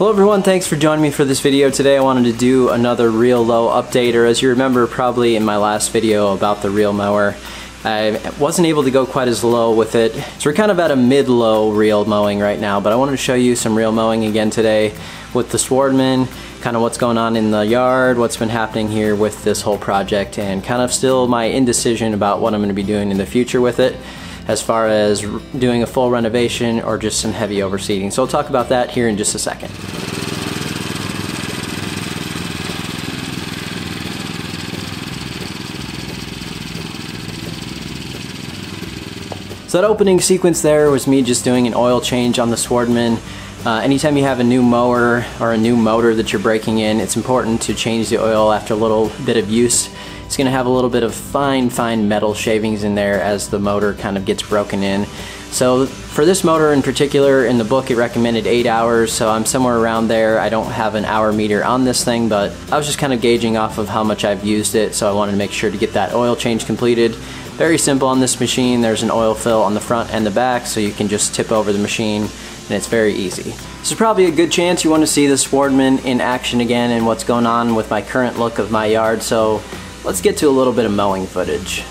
Hello everyone, thanks for joining me for this video. Today I wanted to do another reel low update, or as you remember probably in my last video about the reel mower, I wasn't able to go quite as low with it. So we're kind of at a mid-low reel mowing right now, but I wanted to show you some reel mowing again today with the Swardman, kind of what's going on in the yard, what's been happening here with this whole project, and kind of still my indecision about what I'm going to be doing in the future with it, as far as doing a full renovation or just some heavy overseeding. So I'll talk about that here in just a second. So that opening sequence there was me just doing an oil change on the Swardman. Anytime you have a new mower or a new motor that you're breaking in, it's important to change the oil after a little bit of use. It's going to have a little bit of fine metal shavings in there as the motor kind of gets broken in. So for this motor in particular, in the book it recommended 8 hours, so I'm somewhere around there. I don't have an hour meter on this thing, but I was just kind of gauging off of how much I've used it, so I wanted to make sure to get that oil change completed. Very simple on this machine. There's an oil fill on the front and the back, so you can just tip over the machine and it's very easy. This is probably a good chance you want to see the Swardman in action again and what's going on with my current look of my yard, so let's get to a little bit of mowing footage.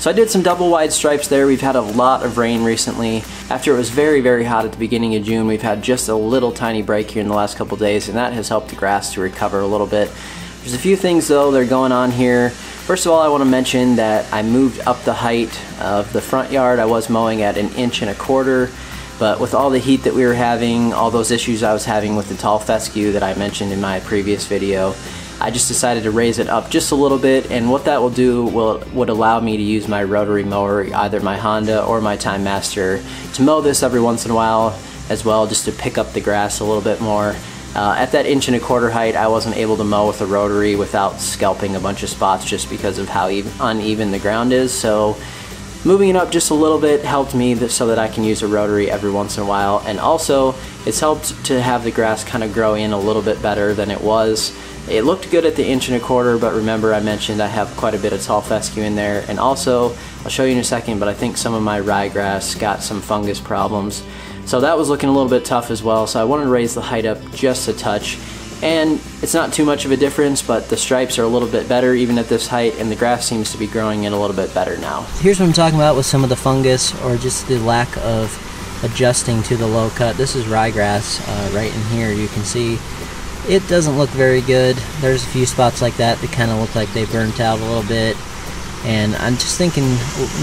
So I did some double wide stripes there. We've had a lot of rain recently. After it was very hot at the beginning of June, we've had just a little tiny break here in the last couple days, and that has helped the grass to recover a little bit. There's a few things though that are going on here. First of all, I want to mention that I moved up the height of the front yard. I was mowing at 1.25 inches, but with all the heat that we were having, all those issues I was having with the tall fescue that I mentioned in my previous video, I just decided to raise it up just a little bit, and what that will do would allow me to use my rotary mower, either my Honda or my Time Master, to mow this every once in a while as well, just to pick up the grass a little bit more. At that 1.25 inch height, I wasn't able to mow with a rotary without scalping a bunch of spots just because of how uneven the ground is. So moving it up just a little bit helped me so that I can use a rotary every once in a while, and also it's helped to have the grass kind of grow in a little bit better than it was. It looked good at the 1.25 inches, but remember I mentioned I have quite a bit of tall fescue in there, and also, I'll show you in a second, but I think some of my ryegrass got some fungus problems. So that was looking a little bit tough as well, so I wanted to raise the height up just a touch. And it's not too much of a difference, but the stripes are a little bit better even at this height, and the grass seems to be growing in a little bit better now. Here's what I'm talking about with some of the fungus, or just the lack of adjusting to the low cut. This is ryegrass right in here. You can see it doesn't look very good. There's a few spots like that kind of look like they burnt out a little bit, and I'm just thinking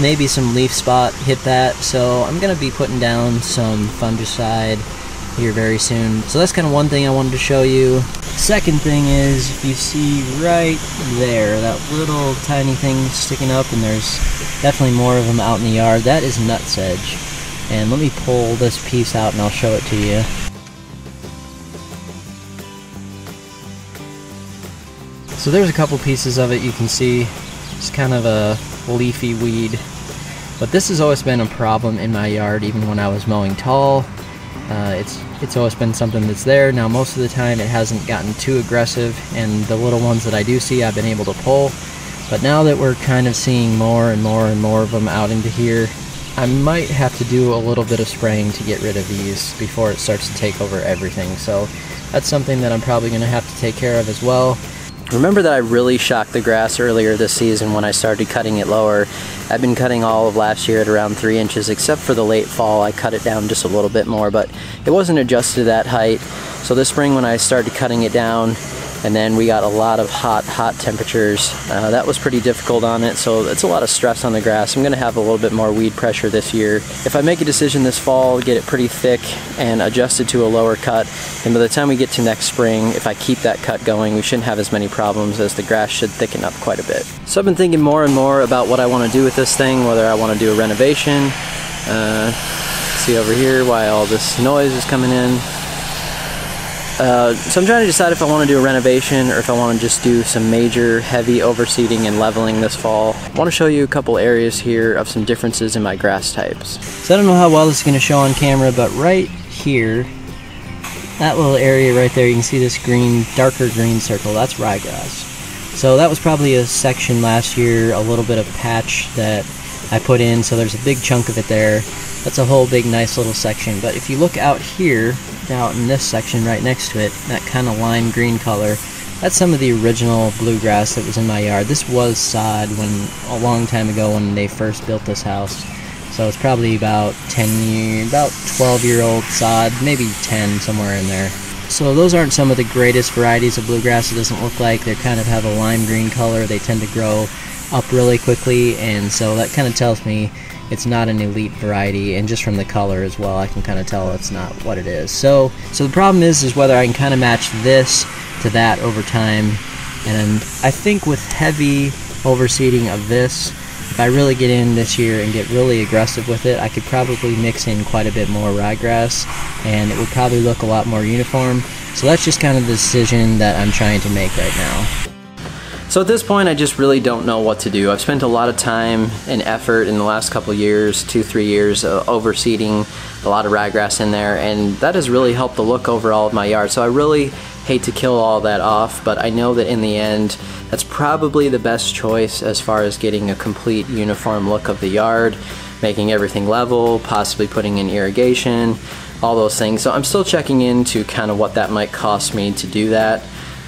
maybe some leaf spot hit that, so I'm going to be putting down some fungicide here very soon. So that's kind of one thing I wanted to show you. Second thing is, if you see right there, that little tiny thing sticking up, and there's definitely more of them out in the yard, that is nutsedge. And let me pull this piece out and I'll show it to you. So there's a couple pieces of it you can see. It's kind of a leafy weed, but this has always been a problem in my yard even when I was mowing tall. It's always been something that's there. Now most of the time it hasn't gotten too aggressive, and the little ones that I do see I've been able to pull, but now that we're kind of seeing more and more of them out into here, I might have to do a little bit of spraying to get rid of these before it starts to take over everything. So that's something that I'm probably going to have to take care of as well. Remember that I really shocked the grass earlier this season when I started cutting it lower. I've been cutting all of last year at around 3 inches, except for the late fall. I cut it down just a little bit more, but it wasn't adjusted to that height. So this spring when I started cutting it down, and then we got a lot of hot temperatures, that was pretty difficult on it, so it's a lot of stress on the grass. I'm going to have a little bit more weed pressure this year. If I make a decision this fall, get it pretty thick and adjust it to a lower cut, and by the time we get to next spring, if I keep that cut going, we shouldn't have as many problems, as the grass should thicken up quite a bit. So I've been thinking more and more about what I want to do with this thing, whether I want to do a renovation. See over here why all this noise is coming in. So I'm trying to decide if I want to do a renovation or if I want to just do some major heavy overseeding and leveling this fall. I want to show you a couple areas here of some differences in my grass types. So I don't know how well this is going to show on camera, but right here, that little area right there, you can see this green, darker green circle, that's ryegrass. So that was probably a section last year, a little bit of patch that I put in, so there's a big chunk of it there. That's a whole big nice little section. But if you look out here, out in this section right next to it, that kind of lime green color, that's some of the original bluegrass that was in my yard. This was sod a long time ago when they first built this house. So it's probably about 12-year-old sod, maybe 10, somewhere in there. So those aren't some of the greatest varieties of bluegrass. It doesn't look like they kind of have a lime green color. They tend to grow up really quickly, and so that kind of tells me it's not an elite variety, and just from the color as well, I can kind of tell it's not what it is. So the problem is whether I can kind of match this to that over time, and I think with heavy overseeding of this, if I really get in this year and get really aggressive with it, I could probably mix in quite a bit more ryegrass, and it would probably look a lot more uniform. So that's just kind of the decision that I'm trying to make right now. So at this point, I just really don't know what to do. I've spent a lot of time and effort in the last couple years, 2-3 years, overseeding a lot of ryegrass in there, and that has really helped the look overall of my yard. So I really hate to kill all that off, but I know that in the end, that's probably the best choice as far as getting a complete uniform look of the yard, making everything level, possibly putting in irrigation, all those things. So I'm still checking into kind of what that might cost me to do that.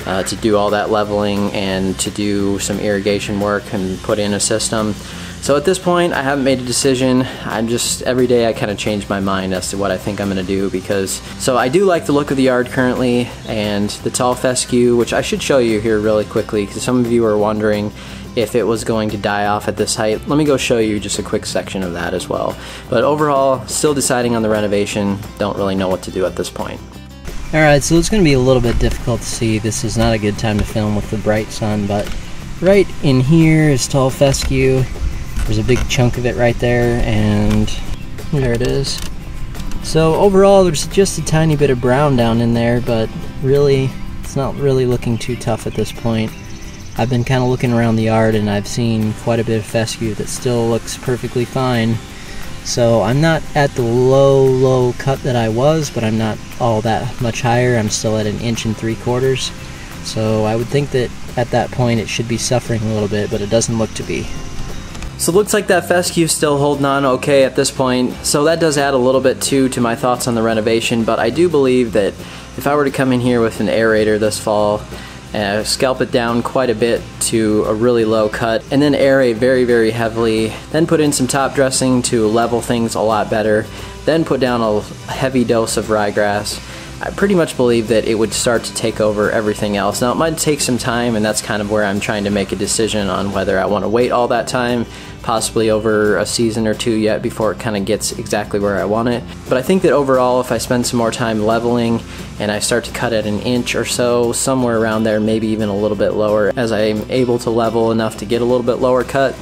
To do all that leveling and to do some irrigation work and put in a system. So at this point, I haven't made a decision. I'm just, every day I kind of change my mind as to what I think I'm going to do, because, so I do like the look of the yard currently, and the tall fescue, which I should show you here really quickly, because some of you are wondering if it was going to die off at this height. Let me go show you just a quick section of that as well. But overall, still deciding on the renovation. Don't really know what to do at this point. Alright, so it's going to be a little bit difficult to see. This is not a good time to film with the bright sun, but right in here is tall fescue. There's a big chunk of it right there, and there it is. So overall, there's just a tiny bit of brown down in there, but really, it's not really looking too tough at this point. I've been kind of looking around the yard, and I've seen quite a bit of fescue that still looks perfectly fine. So I'm not at the low cut that I was, but I'm not all that much higher. I'm still at 1 3/4 inches. So I would think that at that point it should be suffering a little bit, but it doesn't look to be. So it looks like that fescue is still holding on okay at this point. So that does add a little bit too to my thoughts on the renovation, but I do believe that if I were to come in here with an aerator this fall, scalp it down quite a bit to a really low cut, and then aerate very heavily, then put in some top dressing to level things a lot better, then put down a heavy dose of ryegrass, I pretty much believe that it would start to take over everything else. Now it might take some time, and that's kind of where I'm trying to make a decision on whether I want to wait all that time, possibly over a season or two yet before it kind of gets exactly where I want it. But I think that overall, if I spend some more time leveling and I start to cut at 1 inch or so, somewhere around there, maybe even a little bit lower, as I'm able to level enough to get a little bit lower cut,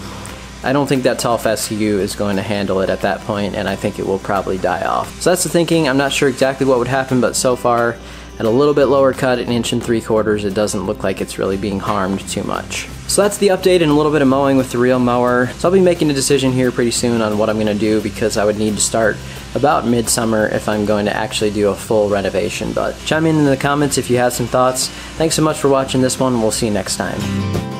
I don't think that tall fescue is going to handle it at that point, and I think it will probably die off. So that's the thinking. I'm not sure exactly what would happen, but so far, at a little bit lower cut at 1 3/4 inches, it doesn't look like it's really being harmed too much. So that's the update and a little bit of mowing with the real mower. So I'll be making a decision here pretty soon on what I'm going to do, because I would need to start about midsummer if I'm going to actually do a full renovation. But chime in the comments if you have some thoughts. Thanks so much for watching this one, and we'll see you next time.